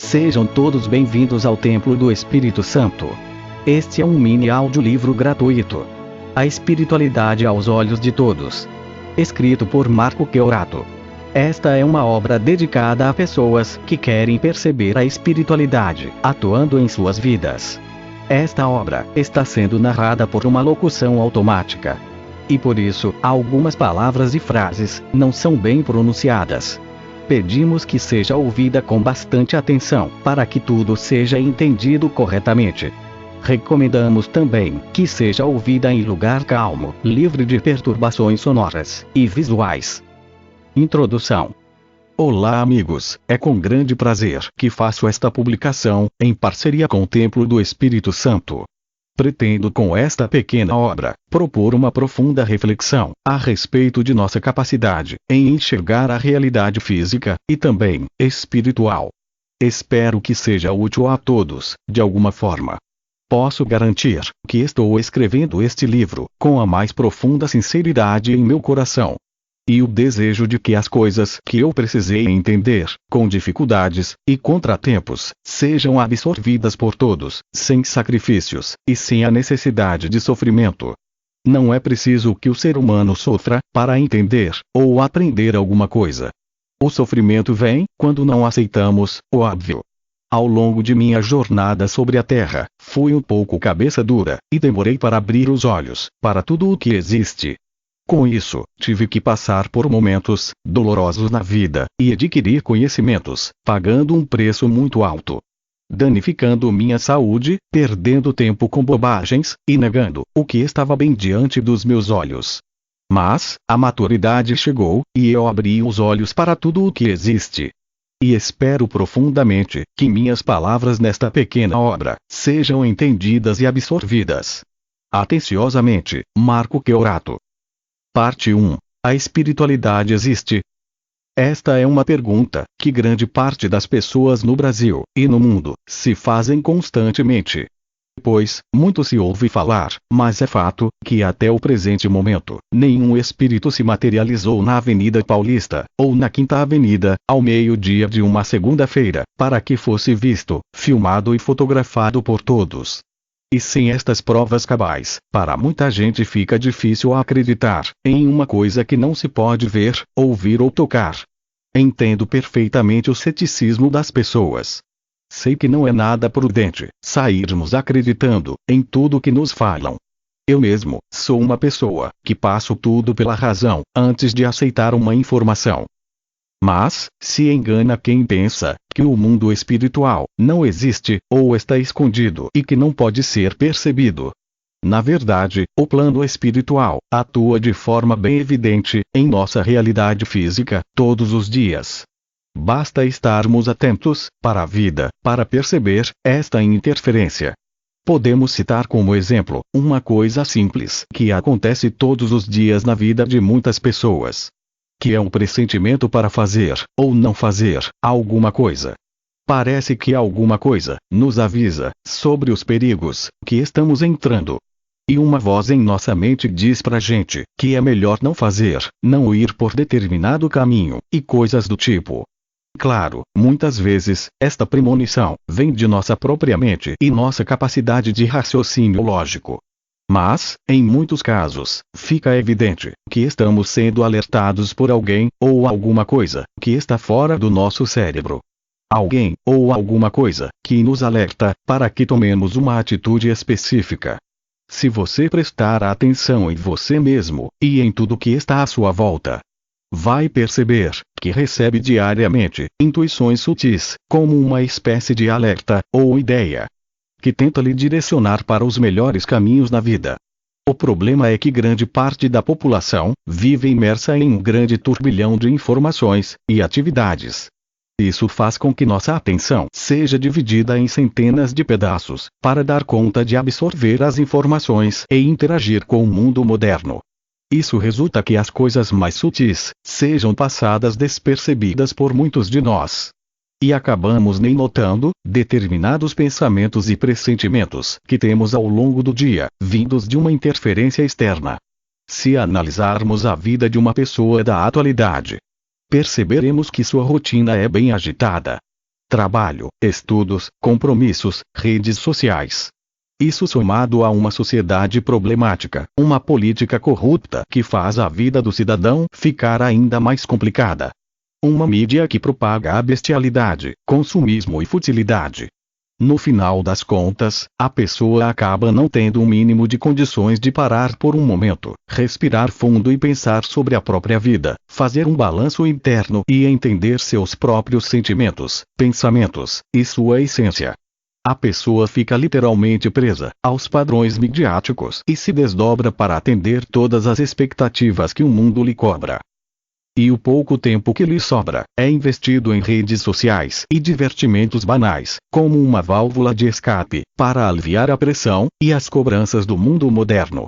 Sejam todos bem-vindos ao Templo do Espírito Santo. Este é um mini audiolivro gratuito. A espiritualidade aos olhos de todos. Escrito por Marco Queorato. Esta é uma obra dedicada a pessoas que querem perceber a espiritualidade atuando em suas vidas. Esta obra está sendo narrada por uma locução automática. E por isso, algumas palavras e frases não são bem pronunciadas. Pedimos que seja ouvida com bastante atenção, para que tudo seja entendido corretamente. Recomendamos também que seja ouvida em lugar calmo, livre de perturbações sonoras e visuais. Introdução. Olá amigos, é com grande prazer que faço esta publicação, em parceria com o Templo do Espírito Santo. Pretendo com esta pequena obra, propor uma profunda reflexão, a respeito de nossa capacidade, em enxergar a realidade física, e também, espiritual. Espero que seja útil a todos, de alguma forma. Posso garantir, que estou escrevendo este livro, com a mais profunda sinceridade em meu coração. E o desejo de que as coisas que eu precisei entender, com dificuldades e contratempos, sejam absorvidas por todos, sem sacrifícios, e sem a necessidade de sofrimento. Não é preciso que o ser humano sofra, para entender, ou aprender alguma coisa. O sofrimento vem, quando não aceitamos, o óbvio. Ao longo de minha jornada sobre a Terra, fui um pouco cabeça dura, e demorei para abrir os olhos, para tudo o que existe. Com isso, tive que passar por momentos dolorosos na vida, e adquirir conhecimentos, pagando um preço muito alto. Danificando minha saúde, perdendo tempo com bobagens, e negando o que estava bem diante dos meus olhos. Mas, a maturidade chegou, e eu abri os olhos para tudo o que existe. E espero profundamente, que minhas palavras nesta pequena obra, sejam entendidas e absorvidas. Atenciosamente, Marco Queorato. Parte 1. A espiritualidade existe? Esta é uma pergunta, que grande parte das pessoas no Brasil, e no mundo, se fazem constantemente. Pois, muito se ouve falar, mas é fato, que até o presente momento, nenhum espírito se materializou na Avenida Paulista, ou na Quinta Avenida, ao meio-dia de uma segunda-feira, para que fosse visto, filmado e fotografado por todos. E sem estas provas cabais, para muita gente fica difícil acreditar em uma coisa que não se pode ver, ouvir ou tocar. Entendo perfeitamente o ceticismo das pessoas. Sei que não é nada prudente sairmos acreditando em tudo que nos falam. Eu mesmo sou uma pessoa que passo tudo pela razão antes de aceitar uma informação. Mas, se engana quem pensa que o mundo espiritual não existe, ou está escondido e que não pode ser percebido. Na verdade, o plano espiritual atua de forma bem evidente em nossa realidade física, todos os dias. Basta estarmos atentos para a vida, para perceber esta interferência. Podemos citar como exemplo uma coisa simples que acontece todos os dias na vida de muitas pessoas. Que é um pressentimento para fazer, ou não fazer, alguma coisa. Parece que alguma coisa nos avisa sobre os perigos que estamos entrando. E uma voz em nossa mente diz pra gente que é melhor não fazer, não ir por determinado caminho, e coisas do tipo. Claro, muitas vezes, esta premonição vem de nossa própria mente e nossa capacidade de raciocínio lógico. Mas, em muitos casos, fica evidente que estamos sendo alertados por alguém, ou alguma coisa, que está fora do nosso cérebro. Alguém, ou alguma coisa, que nos alerta, para que tomemos uma atitude específica. Se você prestar atenção em você mesmo, e em tudo que está à sua volta, vai perceber que recebe diariamente intuições sutis, como uma espécie de alerta, ou ideia, que tenta lhe direcionar para os melhores caminhos na vida. O problema é que grande parte da população vive imersa em um grande turbilhão de informações e atividades. Isso faz com que nossa atenção seja dividida em centenas de pedaços, para dar conta de absorver as informações e interagir com o mundo moderno. Isso resulta que as coisas mais sutis sejam passadas despercebidas por muitos de nós. E acabamos nem notando determinados pensamentos e pressentimentos que temos ao longo do dia, vindos de uma interferência externa. Se analisarmos a vida de uma pessoa da atualidade, perceberemos que sua rotina é bem agitada. trabalho, estudos, compromissos, redes sociais. Isso somado a uma sociedade problemática, uma política corrupta que faz a vida do cidadão ficar ainda mais complicada. Uma mídia que propaga a bestialidade, consumismo e futilidade. No final das contas, a pessoa acaba não tendo um mínimo de condições de parar por um momento, respirar fundo e pensar sobre a própria vida, fazer um balanço interno e entender seus próprios sentimentos, pensamentos e sua essência. A pessoa fica literalmente presa aos padrões midiáticos e se desdobra para atender todas as expectativas que o mundo lhe cobra. E o pouco tempo que lhe sobra é investido em redes sociais e divertimentos banais, como uma válvula de escape, para aliviar a pressão e as cobranças do mundo moderno.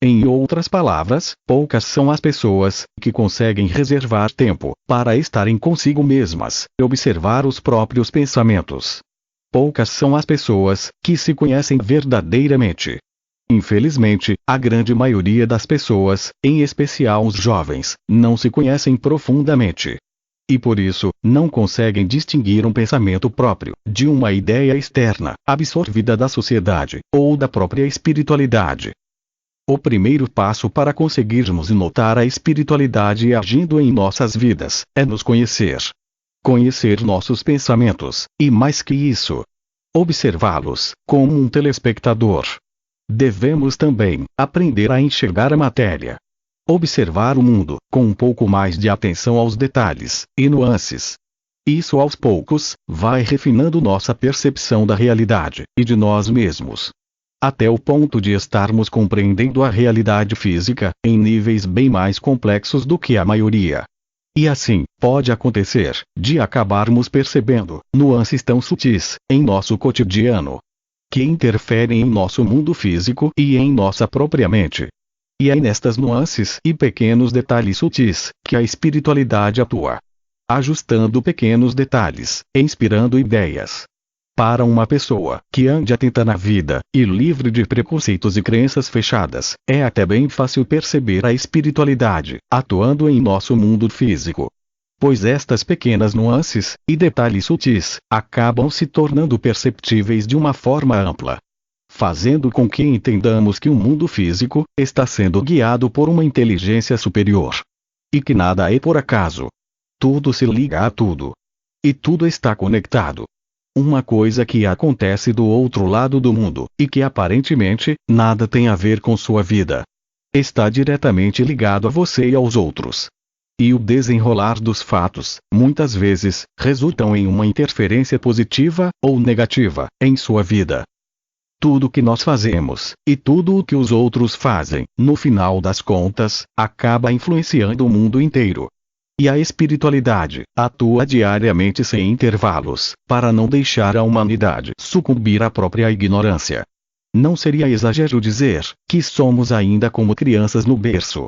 Em outras palavras, poucas são as pessoas que conseguem reservar tempo para estarem consigo mesmas e observar os próprios pensamentos. Poucas são as pessoas que se conhecem verdadeiramente. Infelizmente, a grande maioria das pessoas, em especial os jovens, não se conhecem profundamente. E por isso, não conseguem distinguir um pensamento próprio de uma ideia externa, absorvida da sociedade, ou da própria espiritualidade. O primeiro passo para conseguirmos notar a espiritualidade agindo em nossas vidas, é nos conhecer. Conhecer nossos pensamentos, e mais que isso, observá-los, como um telespectador. Devemos também aprender a enxergar a matéria. Observar o mundo, com um pouco mais de atenção aos detalhes e nuances. Isso aos poucos, vai refinando nossa percepção da realidade e de nós mesmos. Até o ponto de estarmos compreendendo a realidade física, em níveis bem mais complexos do que a maioria. E assim, pode acontecer, de acabarmos percebendo nuances tão sutis, em nosso cotidiano, que interferem em nosso mundo físico e em nossa própria mente. E é nestas nuances e pequenos detalhes sutis que a espiritualidade atua. Ajustando pequenos detalhes, inspirando ideias. Para uma pessoa que ande atenta na vida, e livre de preconceitos e crenças fechadas, é até bem fácil perceber a espiritualidade atuando em nosso mundo físico. Pois estas pequenas nuances e detalhes sutis acabam se tornando perceptíveis de uma forma ampla, fazendo com que entendamos que o mundo físico está sendo guiado por uma inteligência superior. E que nada é por acaso. Tudo se liga a tudo. E tudo está conectado. Uma coisa que acontece do outro lado do mundo, e que aparentemente nada tem a ver com sua vida, está diretamente ligado a você e aos outros. E o desenrolar dos fatos, muitas vezes, resultam em uma interferência positiva ou negativa em sua vida. Tudo o que nós fazemos, e tudo o que os outros fazem, no final das contas, acaba influenciando o mundo inteiro. E a espiritualidade atua diariamente sem intervalos, para não deixar a humanidade sucumbir à própria ignorância. Não seria exagero dizer que somos ainda como crianças no berço.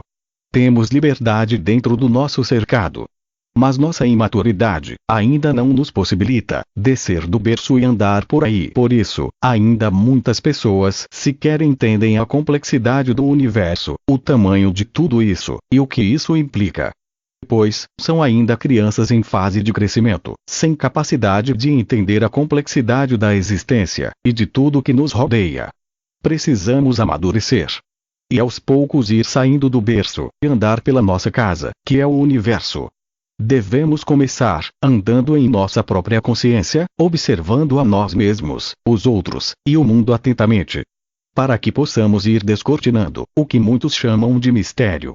Temos liberdade dentro do nosso cercado. Mas nossa imaturidade ainda não nos possibilita descer do berço e andar por aí. Por isso, ainda muitas pessoas sequer entendem a complexidade do universo, o tamanho de tudo isso, e o que isso implica. Pois, são ainda crianças em fase de crescimento, sem capacidade de entender a complexidade da existência, e de tudo que nos rodeia. Precisamos amadurecer. E aos poucos ir saindo do berço, e andar pela nossa casa, que é o universo. Devemos começar, andando em nossa própria consciência, observando a nós mesmos, os outros, e o mundo atentamente. Para que possamos ir descortinando o que muitos chamam de mistério.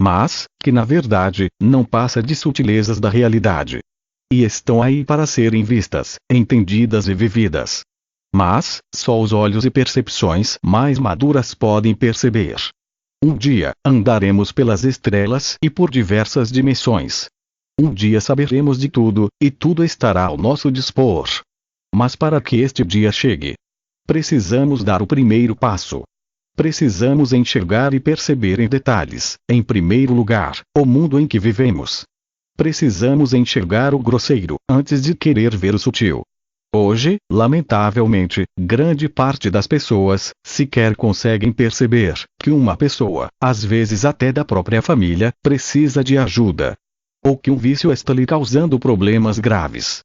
Mas, que na verdade, não passa de sutilezas da realidade. E estão aí para serem vistas, entendidas e vividas. Mas, só os olhos e percepções mais maduras podem perceber. Um dia, andaremos pelas estrelas e por diversas dimensões. Um dia saberemos de tudo, e tudo estará ao nosso dispor. Mas para que este dia chegue, precisamos dar o primeiro passo. Precisamos enxergar e perceber em detalhes, em primeiro lugar, o mundo em que vivemos. Precisamos enxergar o grosseiro, antes de querer ver o sutil. Hoje, lamentavelmente, grande parte das pessoas sequer conseguem perceber que uma pessoa, às vezes até da própria família, precisa de ajuda. Ou que um vício está lhe causando problemas graves.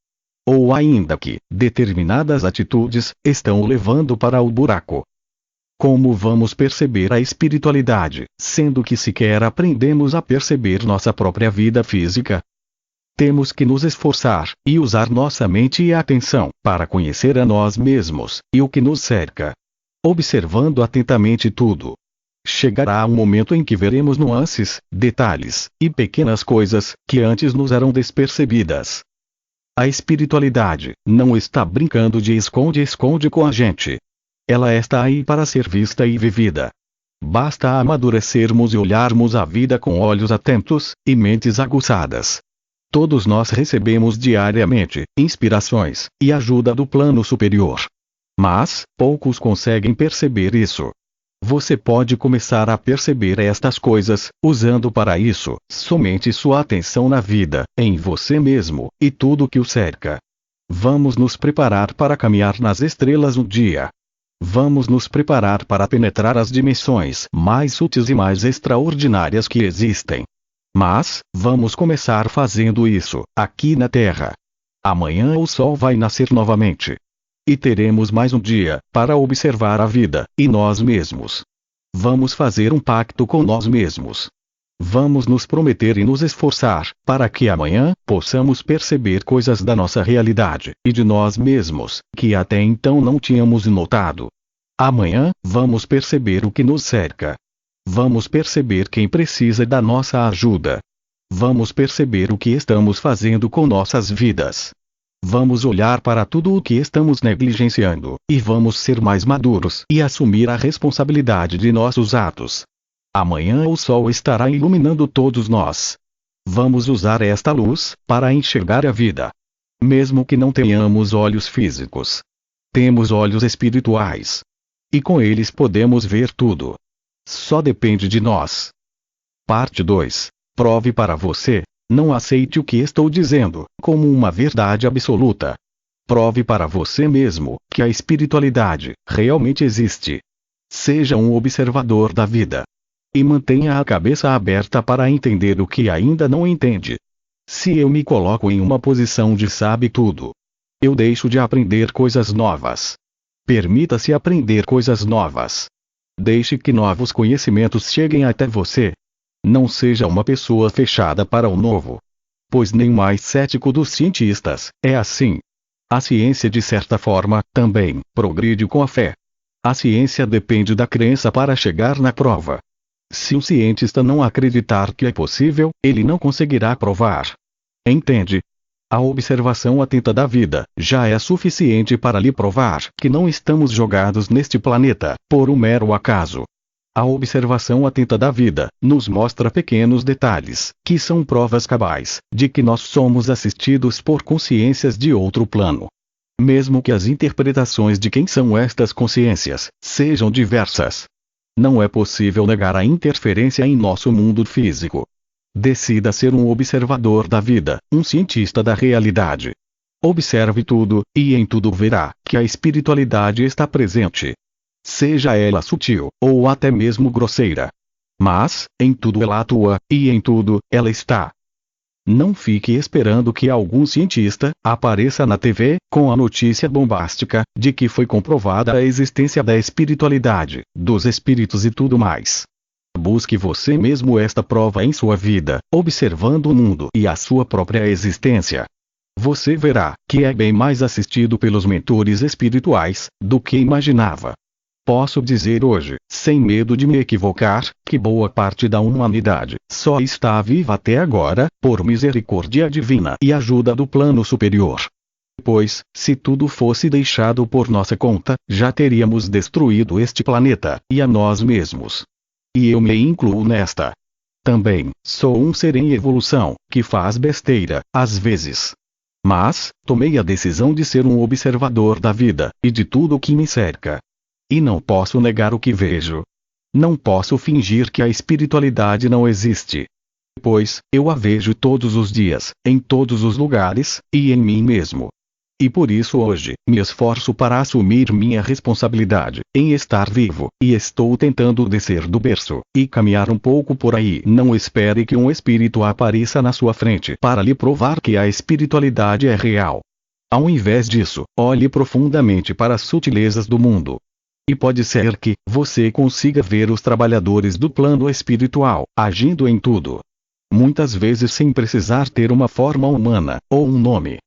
Ou ainda que determinadas atitudes estão o levando para o buraco. Como vamos perceber a espiritualidade, sendo que sequer aprendemos a perceber nossa própria vida física? Temos que nos esforçar, e usar nossa mente e atenção, para conhecer a nós mesmos, e o que nos cerca. Observando atentamente tudo. Chegará um momento em que veremos nuances, detalhes, e pequenas coisas, que antes nos eram despercebidas. A espiritualidade não está brincando de esconde-esconde com a gente. Ela está aí para ser vista e vivida. Basta amadurecermos e olharmos a vida com olhos atentos, e mentes aguçadas. Todos nós recebemos diariamente inspirações e ajuda do plano superior. Mas poucos conseguem perceber isso. Você pode começar a perceber estas coisas, usando para isso somente sua atenção na vida, em você mesmo, e tudo que o cerca. Vamos nos preparar para caminhar nas estrelas um dia. Vamos nos preparar para penetrar as dimensões mais sutis e mais extraordinárias que existem. Mas, vamos começar fazendo isso, aqui na Terra. Amanhã o sol vai nascer novamente. E teremos mais um dia, para observar a vida, e nós mesmos. Vamos fazer um pacto com nós mesmos. Vamos nos prometer e nos esforçar, para que amanhã, possamos perceber coisas da nossa realidade, e de nós mesmos, que até então não tínhamos notado. Amanhã, vamos perceber o que nos cerca. Vamos perceber quem precisa da nossa ajuda. Vamos perceber o que estamos fazendo com nossas vidas. Vamos olhar para tudo o que estamos negligenciando, e vamos ser mais maduros e assumir a responsabilidade de nossos atos. Amanhã o sol estará iluminando todos nós. Vamos usar esta luz para enxergar a vida. Mesmo que não tenhamos olhos físicos. Temos olhos espirituais. E com eles podemos ver tudo. Só depende de nós. Parte 2. Prove para você. Não aceite o que estou dizendo como uma verdade absoluta. Prove para você mesmo que a espiritualidade realmente existe. Seja um observador da vida. E mantenha a cabeça aberta para entender o que ainda não entende. Se eu me coloco em uma posição de sabe tudo, eu deixo de aprender coisas novas. Permita-se aprender coisas novas. Deixe que novos conhecimentos cheguem até você. Não seja uma pessoa fechada para o novo. Pois nem o mais cético dos cientistas é assim. A ciência, de certa forma, também progride com a fé. A ciência depende da crença para chegar na prova. Se o cientista não acreditar que é possível, ele não conseguirá provar. Entende? A observação atenta da vida já é suficiente para lhe provar que não estamos jogados neste planeta por um mero acaso. A observação atenta da vida nos mostra pequenos detalhes, que são provas cabais, de que nós somos assistidos por consciências de outro plano. Mesmo que as interpretações de quem são estas consciências sejam diversas. Não é possível negar a interferência em nosso mundo físico. Decida ser um observador da vida, um cientista da realidade. Observe tudo, e em tudo verá que a espiritualidade está presente. Seja ela sutil, ou até mesmo grosseira. Mas, em tudo ela atua, e em tudo, ela está. Não fique esperando que algum cientista apareça na TV com a notícia bombástica de que foi comprovada a existência da espiritualidade, dos espíritos e tudo mais. Busque você mesmo esta prova em sua vida, observando o mundo e a sua própria existência. Você verá que é bem mais assistido pelos mentores espirituais do que imaginava. Posso dizer hoje, sem medo de me equivocar, que boa parte da humanidade só está viva até agora, por misericórdia divina e ajuda do plano superior. Pois, se tudo fosse deixado por nossa conta, já teríamos destruído este planeta, e a nós mesmos. E eu me incluo nesta. Também, sou um ser em evolução, que faz besteira, às vezes. Mas, tomei a decisão de ser um observador da vida, e de tudo o que me cerca. E não posso negar o que vejo. Não posso fingir que a espiritualidade não existe. Pois, eu a vejo todos os dias, em todos os lugares, e em mim mesmo. E por isso hoje, me esforço para assumir minha responsabilidade, em estar vivo, e estou tentando descer do berço, e caminhar um pouco por aí. Não espere que um espírito apareça na sua frente para lhe provar que a espiritualidade é real. Ao invés disso, olhe profundamente para as sutilezas do mundo. E pode ser que você consiga ver os trabalhadores do plano espiritual agindo em tudo. Muitas vezes sem precisar ter uma forma humana ou um nome.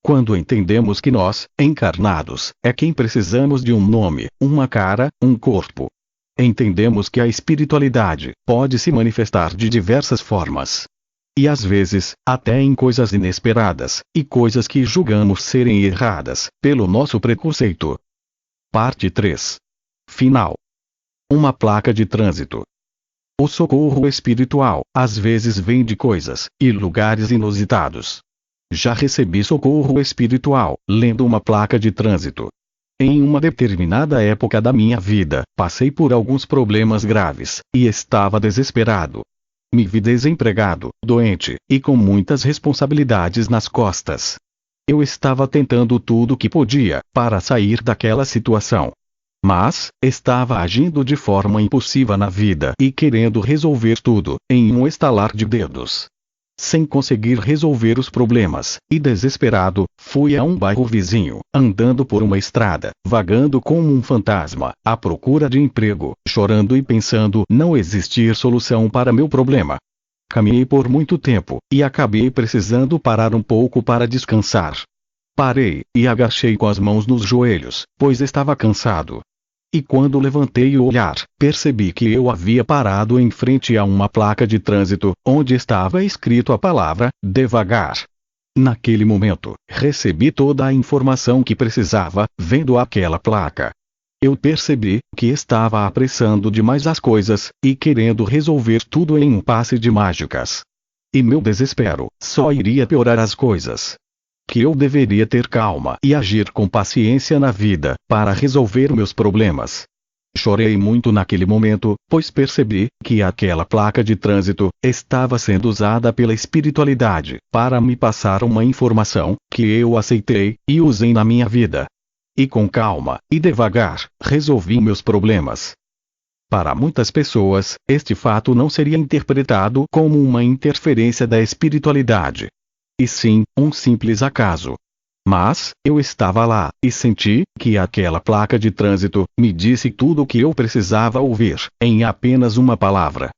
Quando entendemos que nós, encarnados, é quem precisamos de um nome, uma cara, um corpo. Entendemos que a espiritualidade pode se manifestar de diversas formas. E às vezes, até em coisas inesperadas, e coisas que julgamos serem erradas, pelo nosso preconceito. Parte 3. Final. Uma placa de trânsito. O socorro espiritual, às vezes vem de coisas e lugares inusitados. Já recebi socorro espiritual, lendo uma placa de trânsito. Em uma determinada época da minha vida, passei por alguns problemas graves, e estava desesperado. Me vi desempregado, doente, e com muitas responsabilidades nas costas. Eu estava tentando tudo o que podia, para sair daquela situação. Mas, estava agindo de forma impulsiva na vida e querendo resolver tudo, em um estalar de dedos. Sem conseguir resolver os problemas, e desesperado, fui a um bairro vizinho, andando por uma estrada, vagando como um fantasma, à procura de emprego, chorando e pensando não existir solução para meu problema. Caminhei por muito tempo, e acabei precisando parar um pouco para descansar. Parei, e agachei com as mãos nos joelhos, pois estava cansado. E quando levantei o olhar, percebi que eu havia parado em frente a uma placa de trânsito, onde estava escrito a palavra, devagar. Naquele momento, recebi toda a informação que precisava, vendo aquela placa. Eu percebi que estava apressando demais as coisas, e querendo resolver tudo em um passe de mágicas. E meu desespero só iria piorar as coisas. Que eu deveria ter calma e agir com paciência na vida, para resolver meus problemas. Chorei muito naquele momento, pois percebi que aquela placa de trânsito estava sendo usada pela espiritualidade para me passar uma informação que eu aceitei e usei na minha vida. E com calma e devagar, resolvi meus problemas. Para muitas pessoas, este fato não seria interpretado como uma interferência da espiritualidade. E sim, um simples acaso. Mas, eu estava lá, e senti que aquela placa de trânsito me disse tudo o que eu precisava ouvir, em apenas uma palavra.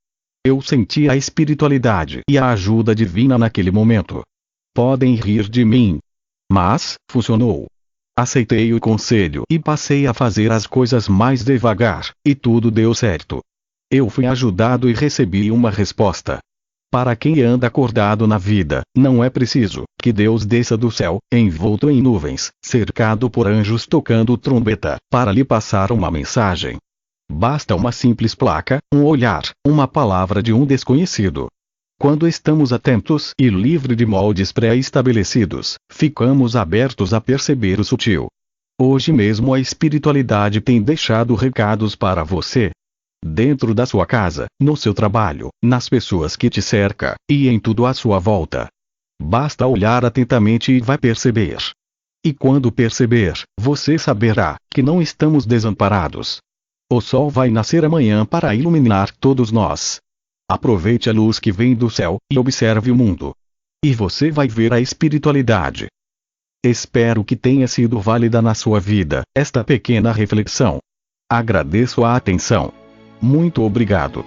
Eu senti a espiritualidade e a ajuda divina naquele momento. Podem rir de mim. Mas, funcionou. Aceitei o conselho e passei a fazer as coisas mais devagar, e tudo deu certo. Eu fui ajudado e recebi uma resposta. Para quem anda acordado na vida, não é preciso que Deus desça do céu, envolto em nuvens, cercado por anjos tocando trombeta, para lhe passar uma mensagem. Basta uma simples placa, um olhar, uma palavra de um desconhecido. Quando estamos atentos e livres de moldes pré-estabelecidos, ficamos abertos a perceber o sutil. Hoje mesmo a espiritualidade tem deixado recados para você. Dentro da sua casa, no seu trabalho, nas pessoas que te cercam, e em tudo à sua volta. Basta olhar atentamente e vai perceber. E quando perceber, você saberá que não estamos desamparados. O sol vai nascer amanhã para iluminar todos nós. Aproveite a luz que vem do céu, e observe o mundo. E você vai ver a espiritualidade. Espero que tenha sido válida na sua vida, esta pequena reflexão. Agradeço a atenção. Muito obrigado.